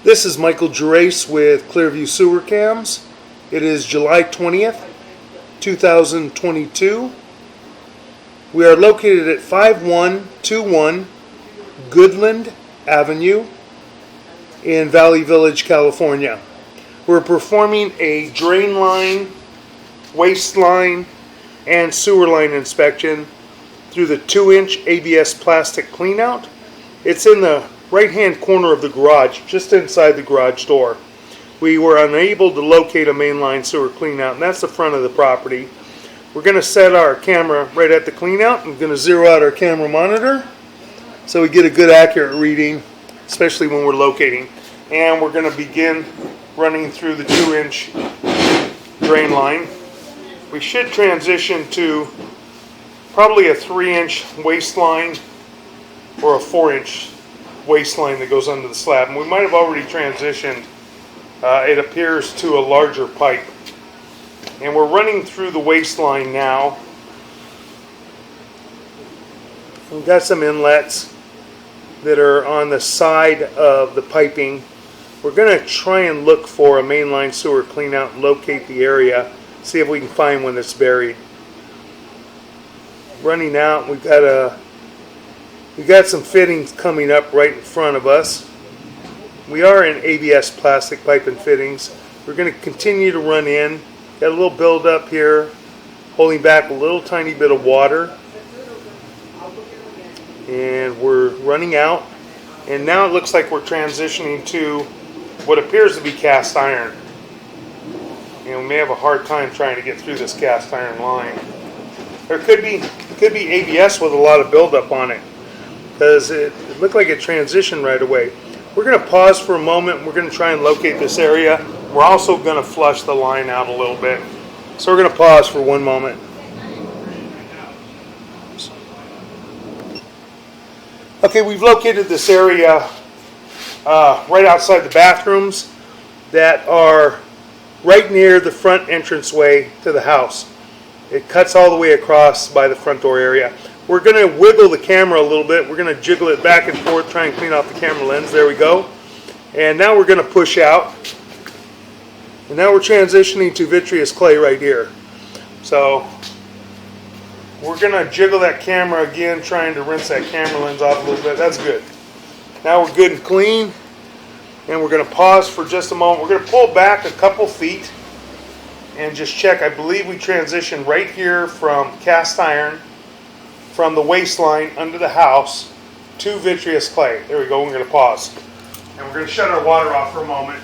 This is Michael Gerace with Clearview Sewer Cams. It is July 20th, 2022. We are located at 5121 Goodland Avenue in Valley Village, California. We're performing a drain line, waste line, and sewer line inspection through the 2-inch ABS plastic cleanout. It's in the right-hand corner of the garage, just inside the garage door. We were unable to locate a mainline sewer cleanout, and that's the front of the property. We're going to set our camera right at the cleanout. I'm going to zero out our camera monitor so we get a good accurate reading, especially when we're locating. And we're going to begin running through the 2-inch drain line. We should transition to probably a 3-inch waste line or a 4-inch waste line that goes under the slab. And we might have already transitioned, it appears, to a larger pipe. And we're running through the waste line now. We've got some inlets that are on the side of the piping. We're going to try and look for a mainline sewer cleanout and locate the area, see if we can find one that's buried. Running out, we've got some fittings coming up right in front of us. We are in ABS plastic pipe and fittings. We're going to continue to run in. Got a little build up here, holding back a little tiny bit of water. And we're running out. And now it looks like we're transitioning to what appears to be cast iron. And we may have a hard time trying to get through this cast iron line. There could be ABS with a lot of buildup on it, because it looked like it transitioned right away. We're going to pause for a moment. We're going to try and locate this area. We're also going to flush the line out a little bit. So we're going to pause for one moment. Okay, we've located this area right outside the bathrooms that are right near the front entranceway to the house. It cuts all the way across by the front door area. We're going to wiggle the camera a little bit. We're going to jiggle it back and forth, try and clean off the camera lens. There we go. And now we're going to push out. And now we're transitioning to vitreous clay right here. So we're going to jiggle that camera again, trying to rinse that camera lens off a little bit. That's good. Now we're good and clean. And we're going to pause for just a moment. We're going to pull back a couple feet and just check. I believe we transitioned right here from cast iron, from the waste line under the house to vitreous clay. There we go. We're going to pause. And we're going to shut our water off for a moment.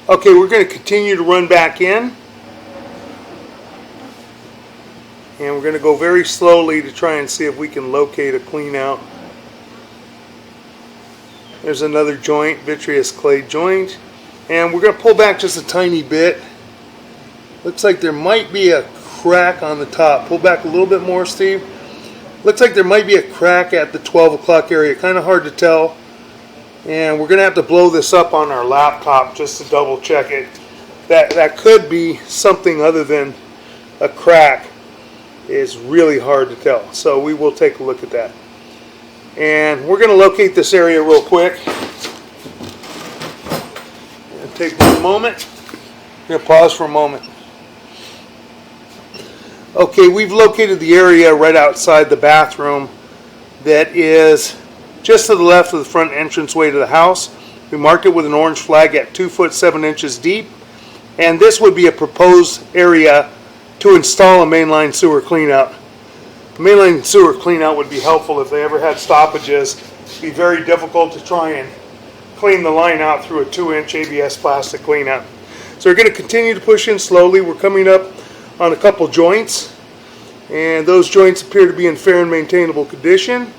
Okay, we're going to continue to run back in. And we're going to go very slowly to try and see if we can locate a clean out. There's another joint, vitreous clay joint. And we're going to pull back just a tiny bit. Looks like there might be a crack on the top. Pull back a little bit more, Steve. Looks like there might be a crack at the 12 o'clock area. Kind of hard to tell. And we're going to have to blow this up on our laptop just to double check it. That could be something other than a crack. It's really hard to tell. So we will take a look at that. And we're going to locate this area real quick. And take one moment. I'm going to pause for a moment. Okay, we've located the area right outside the bathroom that is just to the left of the front entranceway to the house. We marked it with an orange flag at 2 foot 7 inches deep. And this would be a proposed area to install a mainline sewer cleanout. A mainline sewer cleanout would be helpful if they ever had stoppages. It'd be very difficult to try and clean the line out through a 2-inch ABS plastic cleanout. So we're going to continue to push in slowly. We're coming up on a couple joints, and those joints appear to be in fair and maintainable condition.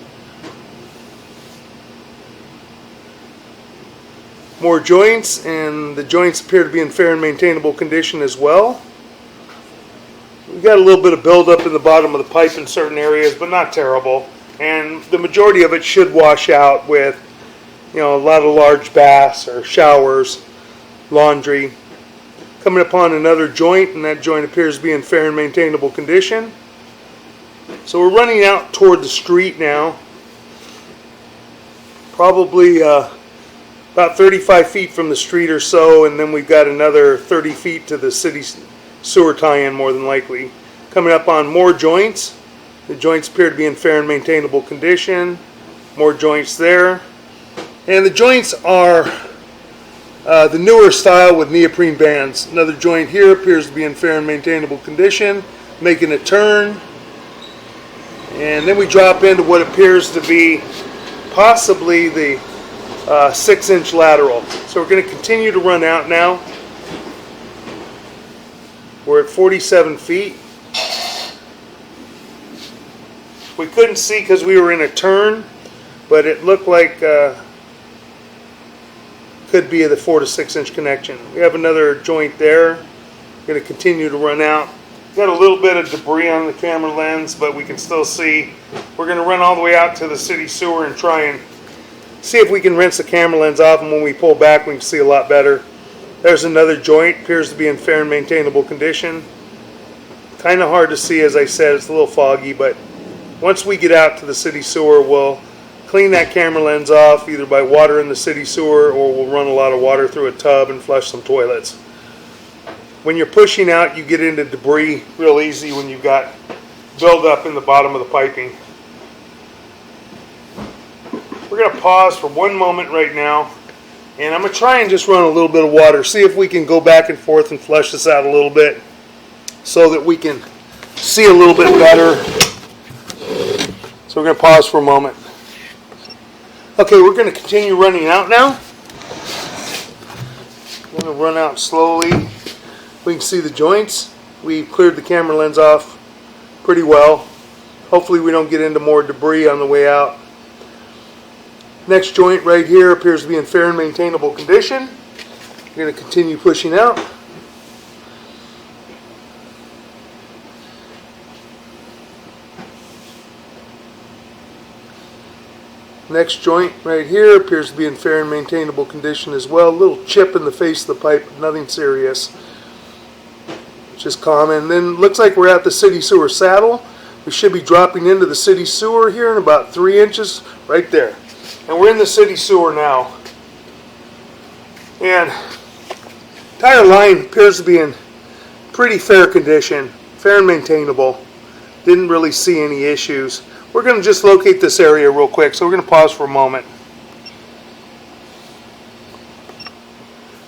More joints, and the joints appear to be in fair and maintainable condition as well. We've got a little bit of buildup in the bottom of the pipe in certain areas, but not terrible. And the majority of it should wash out with, a lot of large baths or showers, laundry. Coming upon another joint, and that joint appears to be in fair and maintainable condition. So we're running out toward the street now. Probably about 35 feet from the street or so, and then we've got another 30 feet to the city sewer tie-in, more than likely. Coming up on more joints. The joints appear to be in fair and maintainable condition. More joints there. And the joints are the newer style with neoprene bands. Another joint here appears to be in fair and maintainable condition. Making a turn. And then we drop into what appears to be possibly the 6-inch lateral. So we're going to continue to run out now. We're at 47 feet. We couldn't see because we were in a turn, but it looked like could be the 4 to 6 inch connection. We have another joint there. We're going to continue to run out. Got a little bit of debris on the camera lens, but we can still see. We're going to run all the way out to the city sewer and try and see if we can rinse the camera lens off, and when we pull back we can see a lot better. There's another joint, appears to be in fair and maintainable condition. Kind of hard to see, as I said, it's a little foggy, but once we get out to the city sewer, we'll clean that camera lens off either by water in the city sewer, or we'll run a lot of water through a tub and flush some toilets. When you're pushing out, you get into debris real easy when you've got buildup in the bottom of the piping. We're going to pause for one moment right now, and I'm going to try and just run a little bit of water, see if we can go back and forth and flush this out a little bit so that we can see a little bit better. So we're going to pause for a moment. Okay, we're going to continue running out now. I'm going to run out slowly. We can see the joints. We cleared the camera lens off pretty well. Hopefully we don't get into more debris on the way out. Next joint right here appears to be in fair and maintainable condition. We're going to continue pushing out. Next joint right here appears to be in fair and maintainable condition as well. A little chip in the face of the pipe, nothing serious, which is common. Then looks like we're at the city sewer saddle. We should be dropping into the city sewer here in about 3 inches, right there. And we're in the city sewer now. And entire line appears to be in pretty fair condition, fair and maintainable. Didn't really see any issues. We're going to just locate this area real quick, so we're going to pause for a moment.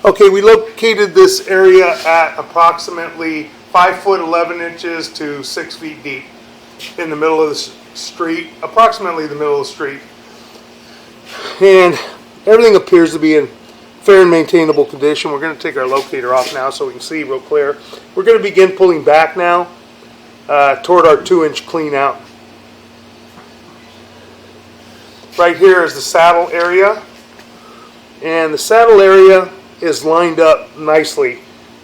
Okay, we located this area at approximately 5 foot 11 inches to 6 feet deep in the middle of the street, approximately the middle of the street. And everything appears to be in fair and maintainable condition. We're going to take our locator off now so we can see real clear. We're going to begin pulling back now toward our 2-inch clean out. Right here is the saddle area, and the saddle area is lined up nicely.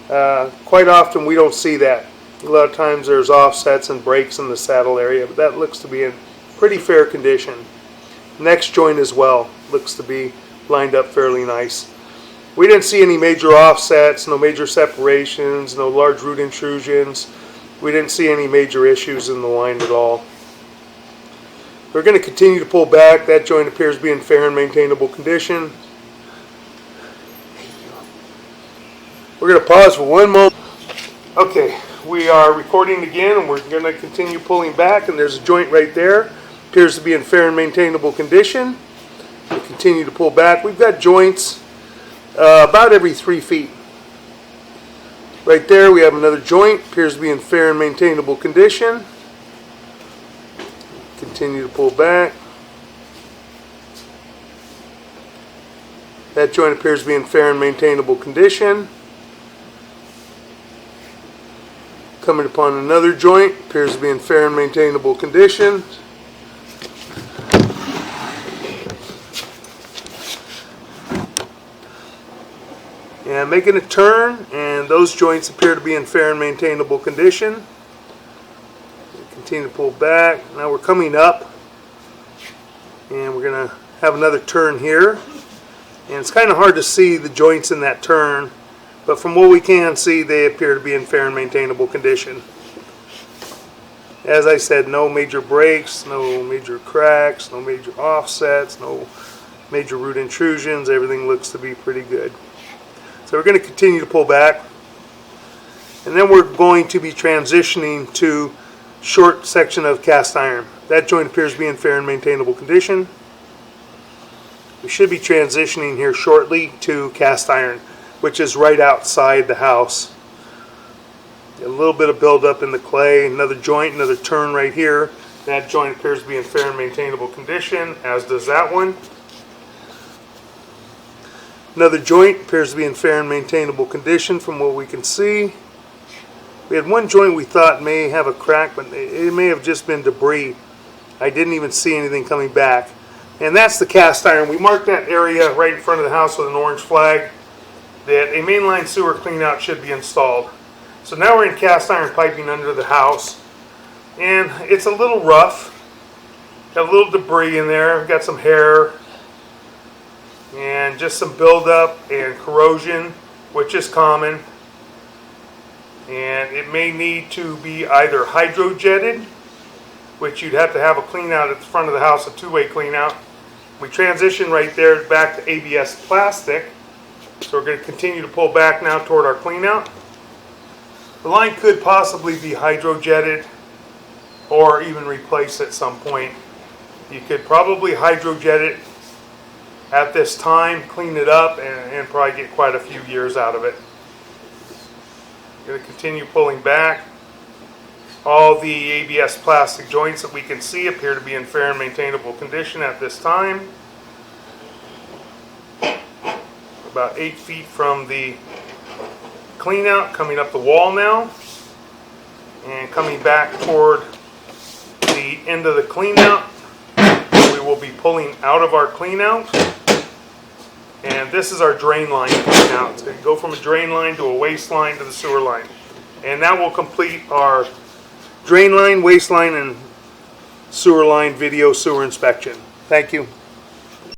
Quite often we don't see that. A lot of times there's offsets and breaks in the saddle area, but that looks to be in pretty fair condition. Next joint as well looks to be lined up fairly nice. We didn't see any major offsets, no major separations, no large root intrusions. We didn't see any major issues in the line at all. We're going to continue to pull back. That joint appears to be in fair and maintainable condition. We're going to pause for one moment. Okay, we are recording again, and we're going to continue pulling back, and there's a joint right there. Appears to be in fair and maintainable condition. We continue to pull back. We've got joints about every 3 feet. Right there we have another joint. Appears to be in fair and maintainable condition. Continue to pull back. That joint appears to be in fair and maintainable condition. Coming upon another joint, appears to be in fair and maintainable condition. and making a turn, and those joints appear to be in fair and maintainable condition. Continue to pull back. Now we're coming up, and we're going to have another turn here, and it's kind of hard to see the joints in that turn, but from what we can see, they appear to be in fair and maintainable condition. As I said, no major breaks, no major cracks, no major offsets, no major root intrusions. Everything looks to be pretty good. So we're going to continue to pull back, and then we're going to be transitioning to short section of cast iron. That joint appears to be in fair and maintainable condition. We should be transitioning here shortly to cast iron, which is right outside the house. A little bit of buildup in the clay, another joint, another turn right here. That joint appears to be in fair and maintainable condition, as does that one. Another joint appears to be in fair and maintainable condition from what we can see. We had one joint we thought may have a crack, but it may have just been debris. I didn't even see anything coming back. And that's the cast iron. We marked that area right in front of the house with an orange flag that a mainline sewer cleanout should be installed. So now we're in cast iron piping under the house, and it's a little rough. Got a little debris in there. We've got some hair and just some buildup and corrosion, which is common. And it may need to be either hydrojetted, which you'd have to have a clean out at the front of the house, a two-way clean out. We transition right there back to ABS plastic. So we're going to continue to pull back now toward our clean out. The line could possibly be hydrojetted or even replaced at some point. You could probably hydrojet it at this time, clean it up, and probably get quite a few years out of it. Going to continue pulling back. All the ABS plastic joints that we can see appear to be in fair and maintainable condition at this time. About 8 feet from the clean out, coming up the wall now, and coming back toward the end of the clean out. We will be pulling out of our clean out, and this is our drain line clean out. So you go from a drain line to a waste line to the sewer line, and that will complete our drain line, waste line, and sewer line video sewer inspection. Thank you.